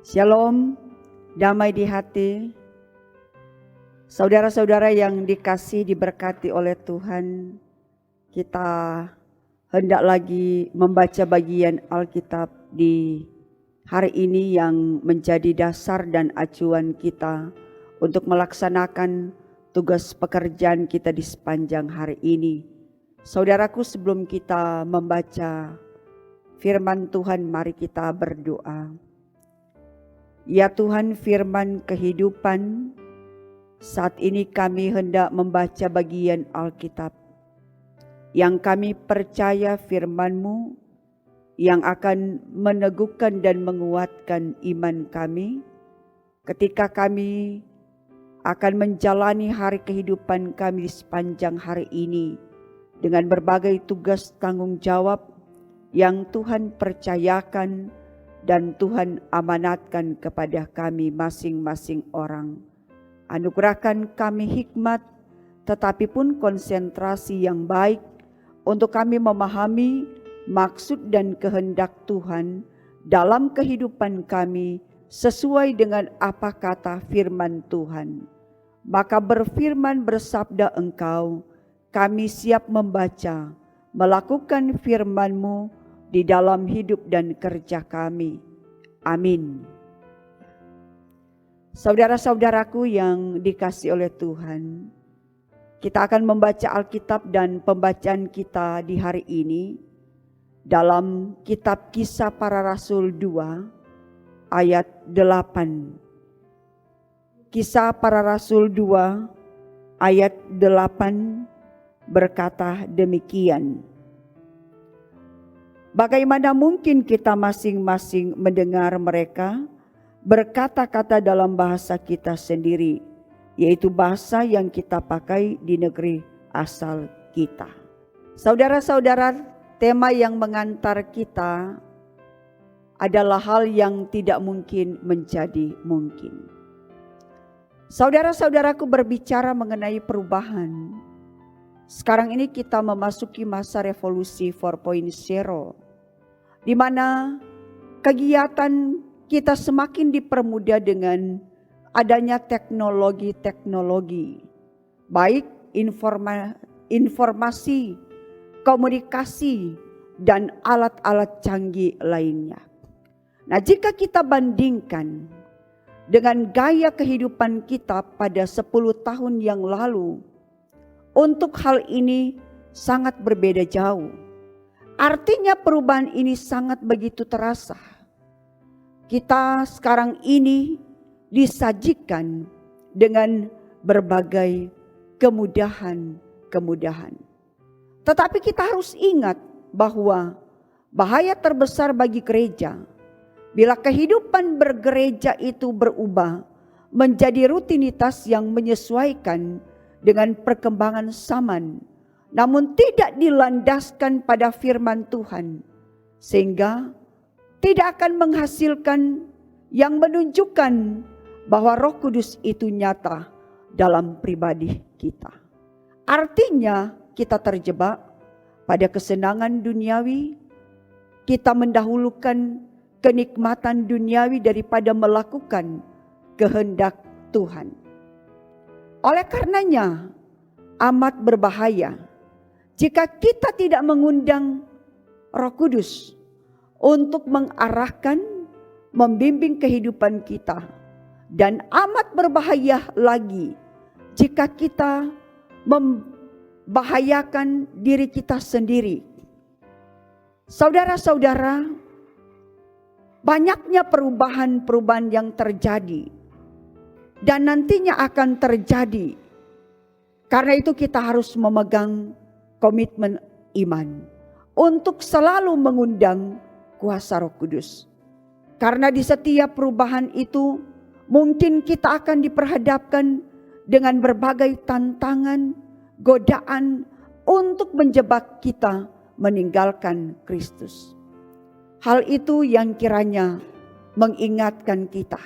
Shalom, damai di hati. Saudara-saudara yang dikasihi diberkati oleh Tuhan, kita hendak lagi membaca bagian Alkitab di hari ini yang menjadi dasar dan acuan kita untuk melaksanakan tugas pekerjaan kita di sepanjang hari ini. Saudaraku, sebelum kita membaca firman Tuhan, mari kita berdoa. Ya Tuhan, firman kehidupan, saat ini kami hendak membaca bagian Alkitab yang kami percaya firman-Mu yang akan meneguhkan dan menguatkan iman kami ketika kami akan menjalani hari kehidupan kami sepanjang hari ini dengan berbagai tugas tanggung jawab yang Tuhan percayakan dan Tuhan amanatkan kepada kami masing-masing orang. Anugerahkan kami hikmat, tetapi pun konsentrasi yang baik untuk kami memahami maksud dan kehendak Tuhan dalam kehidupan kami sesuai dengan apa kata firman Tuhan. Maka berfirman bersabda Engkau, kami siap membaca, melakukan firman-Mu di dalam hidup dan kerja kami. Amin. Saudara-saudaraku yang dikasihi oleh Tuhan, kita akan membaca Alkitab dan pembacaan kita di hari ini dalam kitab Kisah Para Rasul 2 ayat 8. Kisah Para Rasul 2 ayat 8 berkata demikian. Bagaimana mungkin kita masing-masing mendengar mereka berkata-kata dalam bahasa kita sendiri, yaitu bahasa yang kita pakai di negeri asal kita. Saudara-saudara, tema yang mengantar kita adalah hal yang tidak mungkin menjadi mungkin. Saudara-saudaraku, berbicara mengenai perubahan. Sekarang ini kita memasuki masa revolusi 4.0. di mana kegiatan kita semakin dipermudah dengan adanya teknologi-teknologi, baik informasi, komunikasi, dan alat-alat canggih lainnya. Nah, jika kita bandingkan dengan gaya kehidupan kita pada 10 tahun yang lalu, untuk hal ini sangat berbeda jauh. Artinya perubahan ini sangat begitu terasa. Kita sekarang ini disajikan dengan berbagai kemudahan. Tetapi kita harus ingat bahwa bahaya terbesar bagi gereja bila kehidupan bergereja itu berubah menjadi rutinitas yang menyesuaikan dengan perkembangan zaman, namun tidak dilandaskan pada firman Tuhan, sehingga tidak akan menghasilkan yang menunjukkan bahwa Roh Kudus itu nyata dalam pribadi kita. Artinya kita terjebak pada kesenangan duniawi, kita mendahulukan kenikmatan duniawi daripada melakukan kehendak Tuhan. Oleh karenanya amat berbahaya jika kita tidak mengundang Roh Kudus untuk mengarahkan, membimbing kehidupan kita. Dan amat berbahaya lagi jika kita membahayakan diri kita sendiri. Saudara-saudara, banyaknya perubahan-perubahan yang terjadi dan nantinya akan terjadi. Karena itu kita harus memegang komitmen iman untuk selalu mengundang kuasa Roh Kudus. Karena di setiap perubahan itu mungkin kita akan diperhadapkan dengan berbagai tantangan, godaan untuk menjebak kita meninggalkan Kristus. Hal itu yang kiranya mengingatkan kita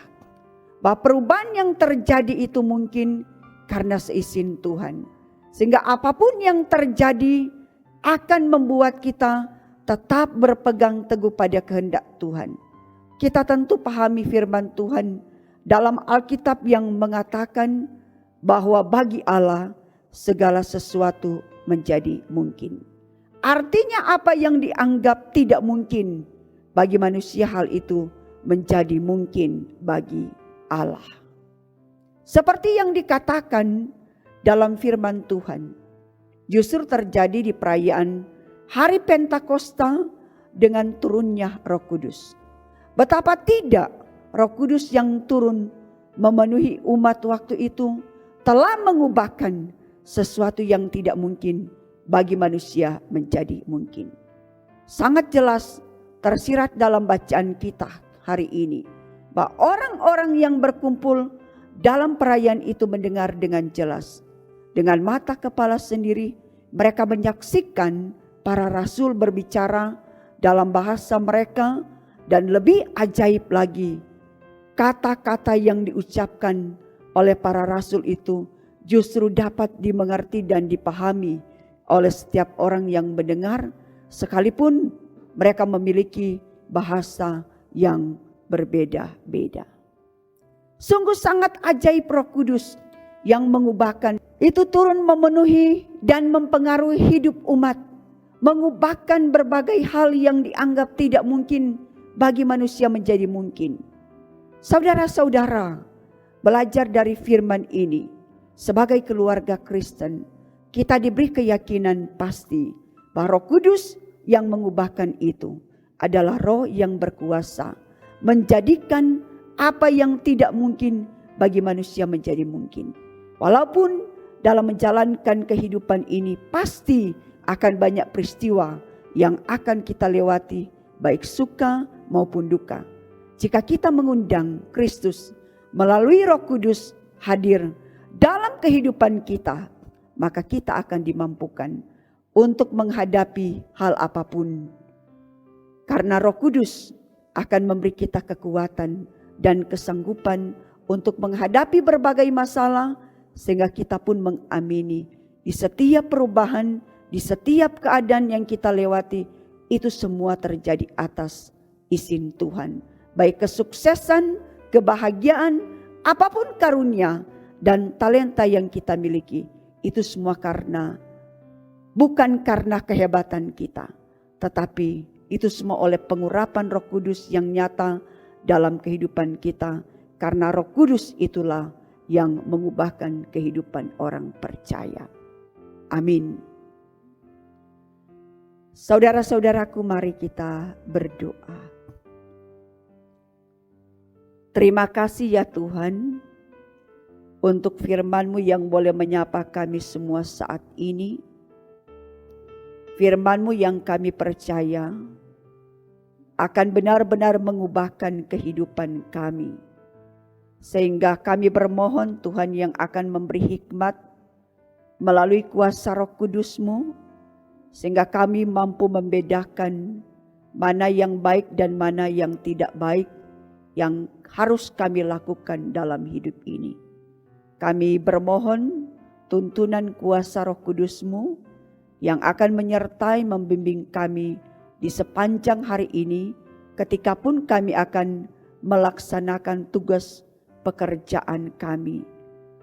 bahwa perubahan yang terjadi itu mungkin karena seizin Tuhan. Sehingga apapun yang terjadi akan membuat kita tetap berpegang teguh pada kehendak Tuhan. Kita tentu pahami firman Tuhan dalam Alkitab yang mengatakan bahwa bagi Allah segala sesuatu menjadi mungkin. Artinya apa yang dianggap tidak mungkin bagi manusia, hal itu menjadi mungkin bagi Allah. Seperti yang dikatakan dalam firman Tuhan, justru terjadi di perayaan Hari Pentakosta dengan turunnya Roh Kudus. Betapa tidak Roh Kudus yang turun memenuhi umat waktu itu telah mengubahkan sesuatu yang tidak mungkin bagi manusia menjadi mungkin. Sangat jelas tersirat dalam bacaan kita hari ini bahwa orang-orang yang berkumpul dalam perayaan itu mendengar dengan jelas. Dengan mata kepala sendiri mereka menyaksikan para rasul berbicara dalam bahasa mereka, dan lebih ajaib lagi, kata-kata yang diucapkan oleh para rasul itu justru dapat dimengerti dan dipahami oleh setiap orang yang mendengar, sekalipun mereka memiliki bahasa yang berbeda-beda. Sungguh sangat ajaib Roh Kudus yang mengubahkan itu turun memenuhi dan mempengaruhi hidup umat, mengubahkan berbagai hal yang dianggap tidak mungkin bagi manusia menjadi mungkin. Saudara-saudara, belajar dari firman ini sebagai keluarga Kristen, kita diberi keyakinan pasti bahwa Roh Kudus yang mengubahkan itu adalah Roh yang berkuasa menjadikan apa yang tidak mungkin bagi manusia menjadi mungkin. Walaupun dalam menjalankan kehidupan ini pasti akan banyak peristiwa yang akan kita lewati, baik suka maupun duka. Jika kita mengundang Kristus melalui Roh Kudus hadir dalam kehidupan kita, maka kita akan dimampukan untuk menghadapi hal apapun. Karena Roh Kudus akan memberi kita kekuatan dan kesanggupan untuk menghadapi berbagai masalah, sehingga kita pun mengamini di setiap perubahan, di setiap keadaan yang kita lewati, itu semua terjadi atas izin Tuhan. Baik kesuksesan, kebahagiaan, apapun karunia dan talenta yang kita miliki, itu semua bukan karena kehebatan kita, tetapi itu semua oleh pengurapan Roh Kudus yang nyata dalam kehidupan kita. Karena Roh Kudus itulah yang mengubahkan kehidupan orang percaya. Amin. Saudara-saudaraku, mari kita berdoa. Terima kasih ya Tuhan untuk firman-Mu yang boleh menyapa kami semua saat ini. Firman-Mu yang kami percaya akan benar-benar mengubahkan kehidupan kami. Sehingga kami bermohon Tuhan yang akan memberi hikmat melalui kuasa Roh Kudus-Mu, sehingga kami mampu membedakan mana yang baik dan mana yang tidak baik yang harus kami lakukan dalam hidup ini. Kami bermohon tuntunan kuasa Roh Kudus-Mu yang akan menyertai membimbing kami di sepanjang hari ini, ketika pun kami akan melaksanakan tugas pekerjaan kami.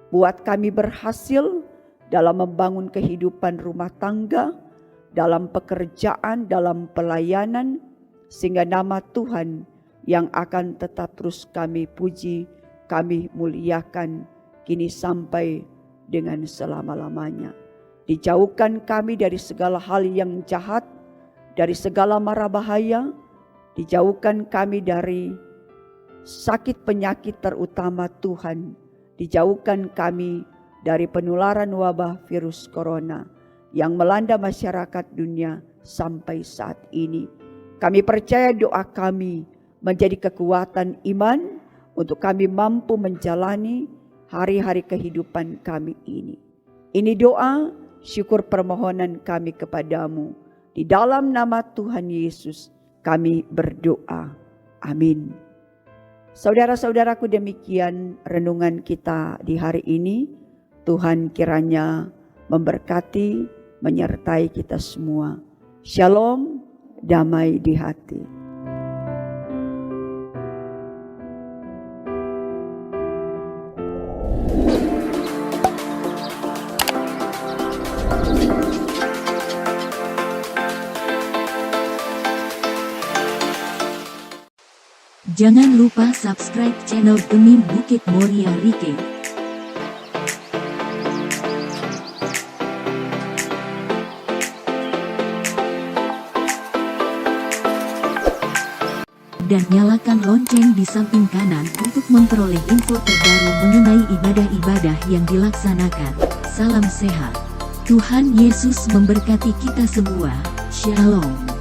Buat kami berhasil dalam membangun kehidupan rumah tangga, dalam pekerjaan, dalam pelayanan, sehingga nama Tuhan yang akan tetap terus kami puji, kami muliakan, kini sampai dengan selama-lamanya. Dijauhkan kami dari segala hal yang jahat, dari segala mara bahaya. Dijauhkan kami dari sakit penyakit, terutama Tuhan. Dijauhkan kami dari penularan wabah virus corona yang melanda masyarakat dunia sampai saat ini. Kami percaya doa kami menjadi kekuatan iman untuk kami mampu menjalani hari-hari kehidupan kami ini. Ini doa, syukur permohonan kami kepadamu. Di dalam nama Tuhan Yesus kami berdoa. Amin. Saudara-saudaraku, demikian renungan kita di hari ini. Tuhan kiranya memberkati, menyertai kita semua. Shalom, damai di hati. Jangan lupa subscribe channel Gemim Bukit Moria Rike. Dan nyalakan lonceng di samping kanan untuk memperoleh info terbaru mengenai ibadah-ibadah yang dilaksanakan. Salam sehat. Tuhan Yesus memberkati kita semua. Shalom.